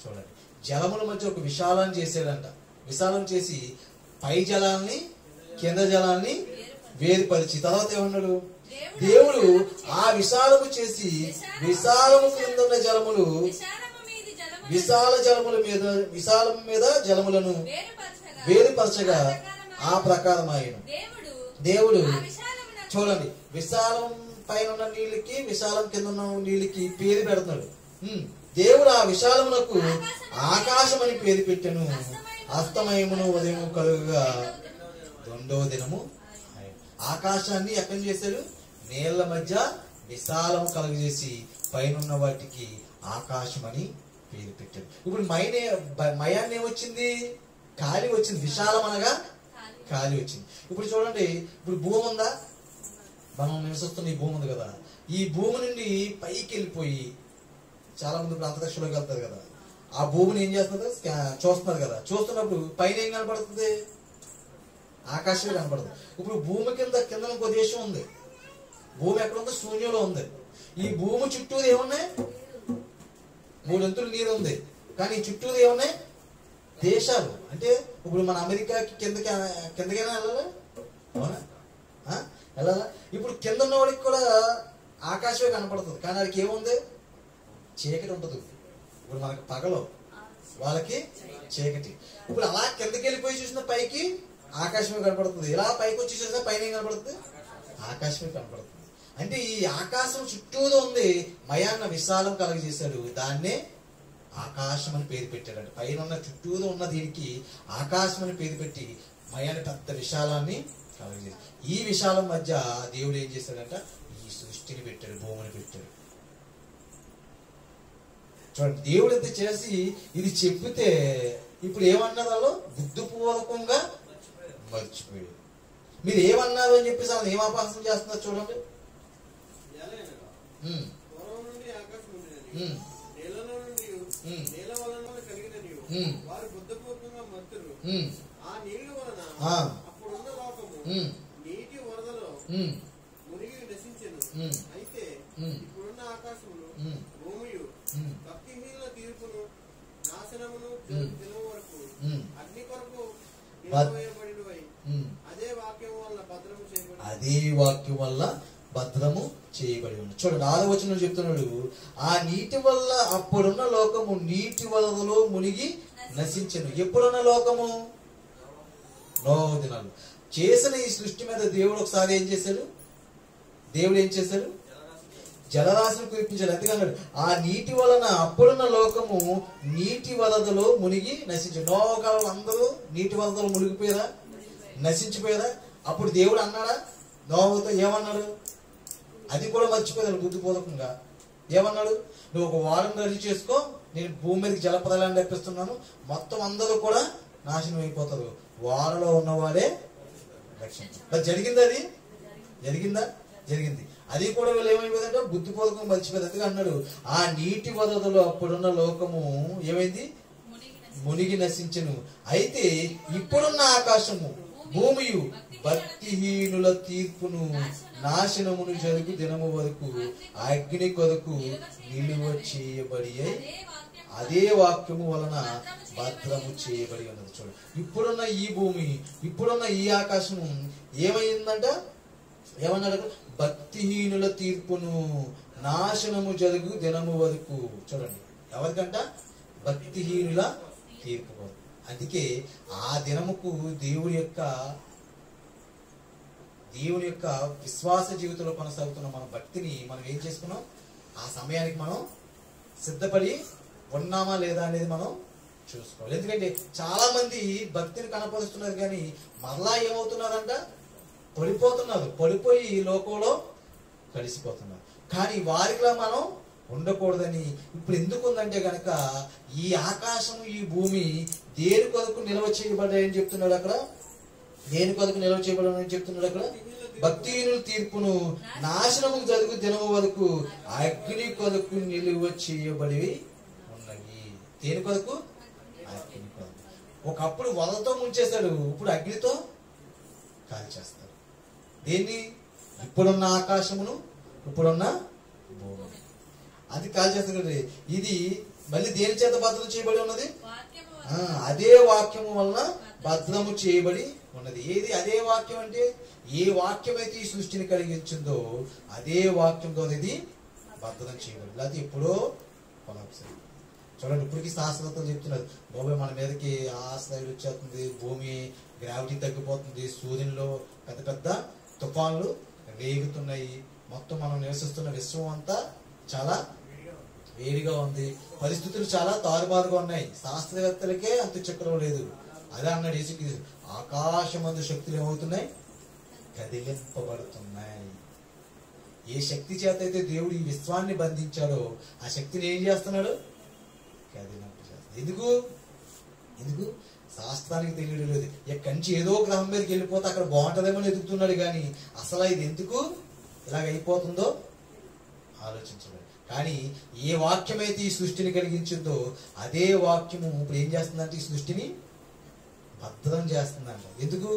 చూడండి జలముల మధ్య ఒక విశాలాన్ని చేశాడంట. విశాలం చేసి పై జలాన్ని కింద జలాన్ని వేరుపరిచి తర్వాత ఏమన్నాడు? దేవుడు ఆ విశాలము చేసి విశాలము కింద ఉన్న జలములు విశాలం మీద జలములను వేరుపరచగా ఆ ప్రకారం ఆయన దేవుడు. చూడండి విశాలం పైన ఉన్న నీళ్ళకి విశాలం కింద ఉన్న నీళ్ళకి పేరు పెడుతున్నాడు. దేవుడు ఆ విశాలమునకు ఆకాశం అని పేరు పెట్టాను. అస్తమయమును ఉదయము కలుగుగా 2వ దినము. ఆకాశాన్ని ఎక్కడ చేశాడు? నీళ్ల మధ్య విశాలము కలుగజేసి పైన వాటికి ఆకాశం అని పేరు పెట్టాడు. ఇప్పుడు మయాన్ని ఏమొచ్చింది? ఖాళీ వచ్చింది. విశాలం అనగా ఖాళీ వచ్చింది. ఇప్పుడు చూడండి, ఇప్పుడు భూమి ఉందా? మనం నివసిస్తున్న ఈ భూమి ఉంది కదా. ఈ భూమి నుండి పైకి వెళ్ళిపోయి చాలా మంది ఇప్పుడు అంతరిక్షంలోకి వెళ్తారు కదా. ఆ భూమిని ఏం చేస్తున్నారు? చూస్తున్నారు కదా. చూస్తున్నప్పుడు పైన ఏం కనపడుతుంది? ఆకాశమే కనపడుతుంది. ఇప్పుడు భూమి కింద ఇంకో దేశం ఉంది. భూమి ఎక్కడ ఉంది? శూన్యంలో ఉంది. ఈ భూమి చుట్టూ ఏమున్నాయి? 3 అంతులు నీరు ఉంది. కానీ చుట్టూ ఏమున్నాయి? దేశాలు. అంటే ఇప్పుడు మన అమెరికాకి కిందకైనా వెళ్ళాలి, అవునా? వెళ్ళాలా? ఇప్పుడు కింద ఉన్నవాడికి కూడా ఆకాశమే కనపడుతుంది, కానీ వాడికి ఏముంది? చీకటి ఉంటుంది. ఇప్పుడు మనకి పగలు, వాళ్ళకి చీకటి. ఇప్పుడు అలా కిందకి వెళ్ళిపోయి చూసిన పైకి ఆకాశమే కనపడుతుంది. ఇలా పైకి వచ్చి చూసినా పైన ఏం కనపడుతుంది? ఆకాశమే కనపడుతుంది. అంటే ఈ ఆకాశం చుట్టూతో ఉంది, మయాన్న విశాలం కలగజేశాడు, దాన్నే ఆకాశం అని పేరు పెట్టాడంట. పైన ఉన్న చుట్టూతో ఉన్న దీనికి ఆకాశం అని పేరు పెట్టి మయాన్ని పెద్ద విశాలాన్ని కలగజేశాడు. ఈ విశాలం మధ్య దేవుడు ఏం చేశాడంట? ఈ సృష్టిని పెట్టాడు, భూమిని పెట్టాడు. చూడండి, దేవుడు ఎంత చేసి ఇది చెప్పితే ఇప్పుడు ఏమన్నారు? వాళ్ళు బుద్ధిపూర్వకంగా మర్చిపోయాడు. మీరు ఏమన్నారు అని చెప్పేసి వాళ్ళు ఏం అపహాసం చేస్తున్నారు చూడండి. అయితే ఇప్పుడున్న ఆకాశమును భూమియు భక్తిహీనుల తీర్పును నాశనమును దినము వరకు అగ్ని కొరకు నిలవేయబడినవై అదే వాక్యం వల్ల భద్రము చేయబడి, అదే వాక్యం వల్ల భద్రము చేయబడి ఉంది. చూడండి, 6వ వచనంలో చెప్తున్నాడు, ఆ నీటి వల్ల అప్పుడున్న లోకము నీటి వరదలో మునిగి నశించెను. ఎప్పుడున్న లోకము? నోవహు దినాలు. చేసిన ఈ సృష్టి మీద దేవుడు ఒకసారి ఏం చేశాడు? దేవుడు ఏం చేశాడు? జలరాశిని కురిపించాడు. అందుకన్నాడు, ఆ నీటి వలన అప్పుడున్న లోకము నీటి వరదలో మునిగి నశించాడు. నోవహు కాలంలో అందరూ నీటి వరదలో మునిగిపోయారా? నశించిపోయారా? అప్పుడు దేవుడు అన్నాడా నోవహుతో? ఏమన్నాడు? అది కూడా మర్చిపోయాడు బుద్ధిపూర్వకంగా. ఏమన్నాడు? నువ్వు ఒక వారం రెడీ చేసుకో, నేను భూమి మీదకి జలప్రలయాన్ని తెప్పిస్తున్నాను, మొత్తం అందరూ కూడా నాశనం అయిపోతారు, వారలో ఉన్నవాడే రక్షణ. మరి జరిగింది? అది జరిగిందా? జరిగింది. అది కూడా వీళ్ళు ఏమైపోయిందంటే బుద్ధిపూర్వకంగా మర్చిపోయింది. అందుకే అన్నాడు, ఆ నీటి వరదలో అప్పుడున్న లోకము ఏమైంది? మునిగి నశించెను. అయితే ఇప్పుడున్న ఆకాశము భూమియు భక్తిహీనుల తీర్పును నాశనమును జరుగు దినము వరకు అగ్ని కొరకు నిలువ చేయబడి అదే వాక్యము వలన భద్రము చేయబడి ఉన్నది. చూడు, ఇప్పుడున్న ఈ భూమి, ఇప్పుడున్న ఈ ఆకాశము ఏమైందంట? ఏమన్నాడు? భక్తిహీనుల తీర్పును నాశనము జరుగు దినము వరకు. చూడండి, ఎవరికంట? భక్తిహీనుల తీర్పు. అందుకే ఆ దినముకు దేవుడి యొక్క విశ్వాస జీవితంలో కొనసాగుతున్న మన భక్తిని మనం ఏం చేసుకున్నాం? ఆ సమయానికి మనం సిద్ధపడి ఉన్నామా లేదా అనేది మనం చూసుకోవాలి. ఎందుకంటే చాలా మంది భక్తిని కనపరుస్తున్నారు, కానీ మరలా ఏమవుతున్నారంట? పడిపోతున్నారు. పడిపోయి ఈ లోకంలో కలిసిపోతున్నారు. కానీ వారిలా మనం ఉండకూడదని ఇప్పుడు ఎందుకు ఉందంటే గనక ఈ ఆకాశం ఈ భూమి దేని కొరకు నిల్వ చేయబడ్డాయని చెప్తున్నాడు అక్కడ. దేని కొరకు నిల్వ చేయబడాలని చెప్తున్నాడు అక్కడ? భక్తిహీనుల తీర్పును నాశనము జరుగు దినము వరకు అగ్ని కొరకు నిలువ చేయబడి ఉన్నవి. దేని కొరకు? అగ్ని కొరకు. ఒకప్పుడు వలతో ముంచేశాడు, ఇప్పుడు అగ్నితో కాల్చేస్తాడు. దేన్ని? ఇప్పుడున్న ఆకాశమును, ఇప్పుడున్న భూమి, అది కాల్చేస్తాడు. ఇది మళ్ళీ దేని చేత భద్రం చేయబడి ఉన్నది? అదే వాక్యము వలన భద్రము చేయబడి ఉన్నది. ఏది అదే వాక్యం అంటే? ఏ వాక్యం అయితే ఈ సృష్టిని కలిగించిందో అదే వాక్యంతో ఇది భద్రం చేయబడి, లేకపోతే ఎప్పుడో కొనసాగుతుంది. చూడండి, ఇప్పటికీ శాస్త్రవేత్తలు చెప్తున్నారు, బాబాయ్ మన మీదకి ఆ సైడ్ వచ్చేస్తుంది, భూమి గ్రావిటీ తగ్గిపోతుంది, సూర్యునిలో పెద్ద పెద్ద తుఫాన్లు రేగుతున్నాయి, మొత్తం మనం నివసిస్తున్న విశ్వం అంతా చాలా వేడిగా ఉంది, పరిస్థితులు చాలా తారుమారుగా ఉన్నాయి, శాస్త్రవేత్తలకే అంత చక్రం లేదు. అదే అన్నాడు యేసుక్రీస్తు, ఆకాశమందు శక్తులు ఏమవుతున్నాయి? కదిలింపబడుతున్నాయి. ఏ శక్తి చేత అయితే దేవుడు ఈ విశ్వాన్ని బంధించాడో ఆ శక్తిని ఏం చేస్తున్నాడు? కదిలింపజేస్తాడు. ఎందుకు? శాస్త్రానికి తెలియడం లేదు. ఎక్కడి నుంచి ఏదో గ్రహం మీదకి వెళ్ళిపోతే అక్కడ బాగుంటుందేమో ఎదుగుతున్నాడు, కానీ అసలు ఇది ఎందుకు ఇలాగ అయిపోతుందో ఆలోచించలేదు. కానీ ఏ వాక్యం అయితే ఈ సృష్టిని కలిగించిందో అదే వాక్యము ఇప్పుడు ఏం చేస్తుందంటే ఈ సృష్టిని భద్రం చేస్తుందంట. ఎందుకు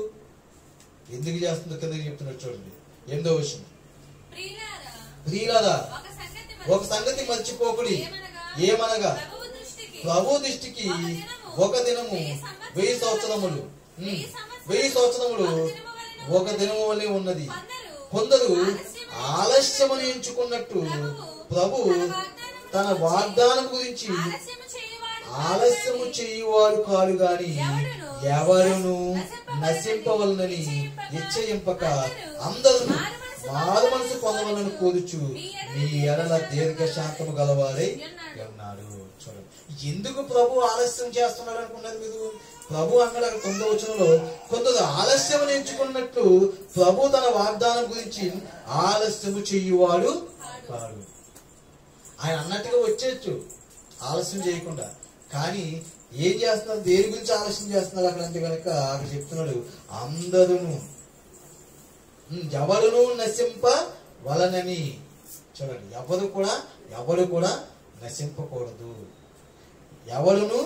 చేస్తుందో కింద చెప్తున్నాడు చూడండి, 8వ వచనం. ప్రియులారా ఒక సంగతి మర్చిపోకుడి, ఏమనగా ప్రభు దృష్టికి ఒక దినము 1000 సంవత్సరములు, 1000 సంవత్సరములు ఒక దినము వలె ఉన్నది. కొందరు ఆలస్యమును ఎంచుకున్నట్టు ప్రభు తన వాగ్దానం గురించి ఆలస్యము చేయువాడు కాడు గాని ఎవరును నశింపవలనని నిశ్చయింపక అందరూ మారు మనసు పొందవలని కోరుచు మీ ఎడల దీర్ఘశాంతము గలవారై ఉన్నాడు. చూడండి, ఎందుకు ప్రభు ఆలస్యం చేస్తున్నాడు అనుకున్నది మీరు? ప్రభు అక్కడ 9వ వచనంలో కొందరు ఆలస్యం ఎంచుకున్నట్లు ప్రభు తన వాగ్దానం గురించి ఆలస్యము చెయ్యువాడు కాడు. ఆయన అన్నట్టుగా వచ్చేచ్చు ఆలస్యం చేయకుండా, కానీ ఏం చేస్తున్నారు? దేని గురించి ఆలస్యం చేస్తున్నారు అక్కడ అంటే కనుక అక్కడ చెప్తున్నాడు, అందరును ఎవరును నశింపవలనని. చూడండి, ఎవరు కూడా నశింపకూడదు, ఎవరును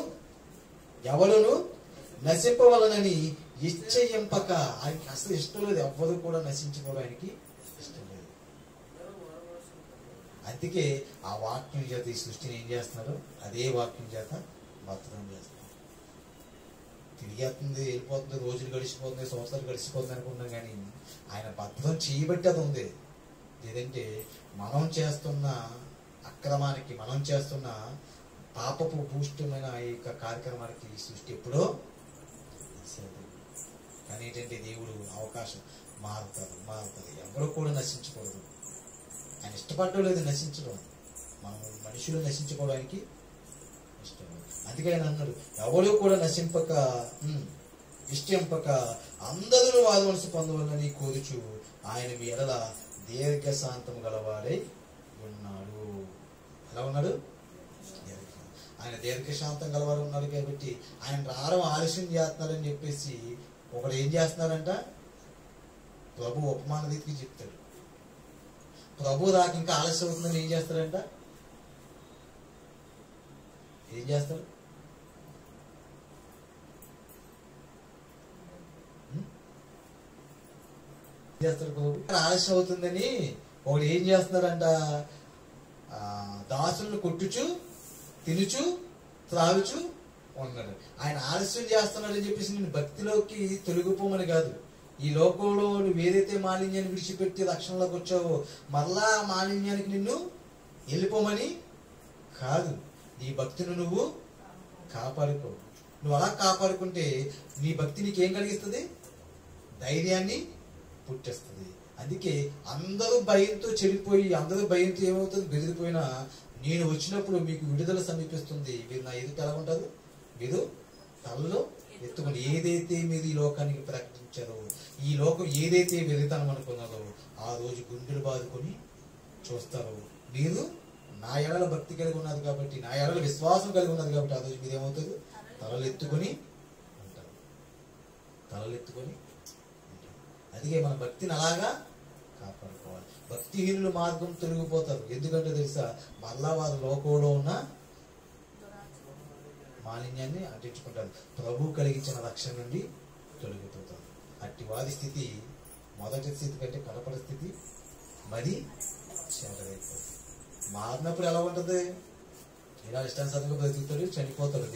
నశింపవలనని నిశ్చయింపక. ఆయనకి అసలు ఇష్టం లేదు, ఎవరు కూడా నశించుకోవడం ఆయనకి ఇష్టం లేదు. అందుకే ఆ వాక్యం చేత ఈ సృష్టిని ఏం చేస్తున్నారు? అదే వాక్యం చేత భద్రం చేస్తున్నారు. తిరిగేస్తుంది, వెళ్ళిపోతుంది, రోజులు గడిచిపోతుంది, సంవత్సరాలు గడిచిపోతుంది అనుకున్నాం, కానీ ఆయన భద్రం చేయబట్టి అది ఉంది. లేదంటే మనం చేస్తున్న అక్రమానికి, మనం చేస్తున్న పాపపు భూష్టమైన ఈ యొక్క కార్యక్రమానికి ఈ సృష్టి ఎప్పుడో. కానీ ఏంటంటే దేవుడు అవకాశం మారుతారు. ఎవరు కూడా నశించకూడదు. ఆయన ఇష్టపడడం లేదు నశించడం, మనం మనుషులు నశించుకోవడానికి ఇష్టం. అందుకే ఆయన అన్నాడు, ఎవరు కూడా నశింపక అందరూ వారి మనసు పొందవాలని కోరుచు ఆయన మీ ఎడల దీర్ఘశాంతము గలవాడై ఉన్నాడు. ఎలా ఉన్నాడు? ఆయన దీర్ఘశాంతం గలవాడు ఉన్నాడు. కాబట్టి ఆయన రావడం ఆలస్యం చేస్తున్నాడని చెప్పేసి ఒకడు ఏం చేస్తున్నాడంట? ప్రభు ఉపమాన రీతికి చెప్తాడు. ప్రభు రాక ఇంకా ఆలస్యం అవుతుందని ఏం చేస్తాడంట? ఏం చేస్తాడు? ప్రభు ఆలస్యం అవుతుందని ఒకడు ఏం చేస్తున్నారంట? దాసులను కొట్టుచు తినుచు త్రాగుచు ఉన్నాడు. ఆయన ఆలస్యం చేస్తున్నాడని చెప్పేసి నేను భక్తిలోకి తొలగిపోమని కాదు. ఈ లోకంలో నువ్వు ఏదైతే మాలిన్యాన్ని విడిచిపెట్టి రక్షణలోకి వచ్చావో మరలా మాలిన్యానికి నిన్ను వెళ్ళిపోమని కాదు. నీ భక్తిని నువ్వు కాపాడుకో. నువ్వు అలా కాపాడుకుంటే నీ భక్తి నీకేం కలిగిస్తుంది? ధైర్యాన్ని పుట్టిస్తుంది. అందుకే అందరూ భయంతో చెడిపోయి, అందరూ భయంతో ఏమవుతుంది? బెదిరిపోయినా నేను వచ్చినప్పుడు మీకు విడుదల సమీపిస్తుంది. మీరు నా ఎదుట ఎలా ఉంటారు? మీరు తలలో ఎత్తుకొని ఏదైతే మీరు ఈ లోకానికి ప్రకటించారో, ఈ లోకం ఏదైతే వెళ్తాను అనుకున్నారో ఆ రోజు గుండెలు బాదుకొని చూస్తారు. మీరు నా ఎడల భక్తి కలిగి ఉన్నది కాబట్టి, నా ఎడల విశ్వాసం కలిగి ఉన్నది కాబట్టి ఆ రోజు మీరేమవుతారు? తలలు ఎత్తుకొని ఉంటారు. అందుకే మన భక్తిని అలాగా కాపాడుకోవాలి. భక్తిహీనులు మార్గం తొలగిపోతారు. ఎందుకంటే తెలుసా? మళ్ళా వారు లోకంలో ఉన్న మాలిన్యాన్ని అంటించుకుంటారు. ప్రభు కలిగించిన రక్షణ నుండి తొలగిపోతారు. అట్టి వారి స్థితి మొదటి స్థితి కంటే కడపడి స్థితి మరి చెడ్డదైపోతుంది. మారినప్పుడు ఎలా ఉంటుంది? ఇలా ఇష్టానుసారంగా బ్రతుకుతాడు, చనిపోతాడు.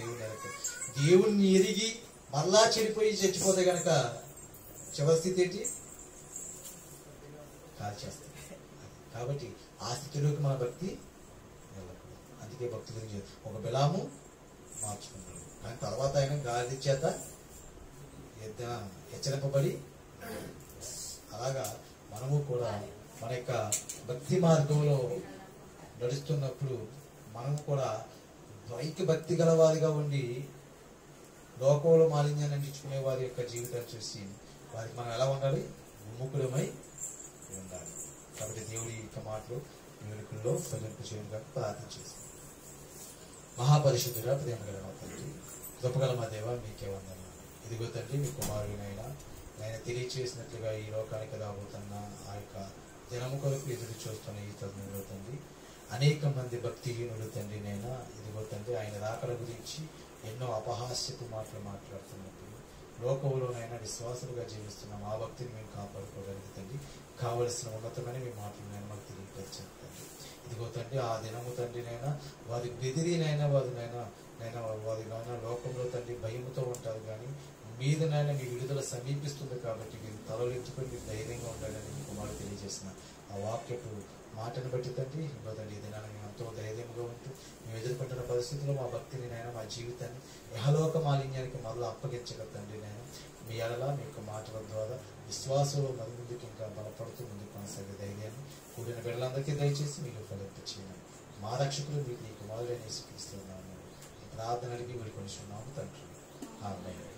దేవుణ్ణి ఎరిగి మరలా చెడిపోయి చచ్చిపోతే గనక చివరి స్థితి ఏంటి? కాల్చేస్తుంది. కాబట్టి ఆ స్థితిలోకి మన భక్తి వెళ్ళకూడదు. అందుకే భక్తి గురించి ఒక బిలాము మార్చుకున్నాడు, కానీ తర్వాత ఆయన గాలి చేత హెచ్చరింపబడి. అలాగా మనము కూడా మన యొక్క భక్తి మార్గంలో నడుస్తున్నప్పుడు మనము కూడా భక్తి గల వారిగా ఉండి లోకంలో మాలిన్యాన్ని అంటించుకునే వారి యొక్క జీవితాన్ని చూసి వారికి మనం ఎలా ఉండాలి? విముఖులమై ఉండాలి. కాబట్టి దేవుడి యొక్క మాటలు వెనుకల్లో ఫలింపు చేయగా ప్రార్థన చేస్తాం. మహాపరిశుద్ధుడా, ప్రేమ గల తండ్రి, కృపగల మా దేవ, మీకే వందనాలు. ఇదిగో తండ్రి, మీ కుమారుడినైనా ఆయన తెలియచేసినట్లుగా ఈ లోకానికి రాబోతున్న ఆ యొక్క దినము కొరకు ఎదురు చూస్తున్న ఈ తరుణంలో తండ్రి, అనేక మంది భక్తిహీనులు తండ్రి నైనా ఇదిగో తండ్రి ఆయన రాకడ గురించి ఎన్నో అపహాస్యపు మాటలు మాట్లాడుతున్నప్పుడు లోకంలోనైనా విశ్వాసులుగా జీవిస్తున్నాం. ఆ భక్తిని మేము కాపాడుకోగలిగి తండ్రి, కావలసిన ఉన్నతమైన మీ మాటలు నేను మాకు తెలియపరిచాను తండ్రి. ఇదిగో తండ్రి, ఆ దినము తండ్రి నైనా వారికి బెదిరినైనా వారినైనా వారినైనా లోకంలో తండ్రి భయముతో ఉంటారు, కానీ మీదనైనా మీ విడుదల సమీపిస్తుంది కాబట్టి మీరు తలలించుకొని మీరు ధైర్యంగా ఉండాలని మీ కుమారుడు తెలియజేసిన ఆ వాక్యపు మాటను బట్టి తండ్రి, ఇంకో తండ్రి ఏదైనా మేము ఎంతో ధైర్యంగా ఉంటూ మేము ఎదుర్కొంటున్న పరిస్థితుల్లో మా భక్తిని నైనా మా జీవితాన్ని యహలోక మాలిన్యానికి మరలా అప్పగించగల తండ్రి నేను మీ ఎడల మీ యొక్క మాటల ద్వారా విశ్వాసంలో మరి ముందుకు ఇంకా బలపడుతూ ముందుకు కొనసాగే ధైర్యాన్ని కూడిన బిడ్డలందరికీ దయచేసి మీకు ఫలింపచేయండి. మా రక్షకులు మీకు నీ కుమారుడైన యేసుక్రీస్తు నామములో ఈ ప్రార్థన అడిగి వేడుకొనిచున్నాము తండ్రి. ఆమేన్.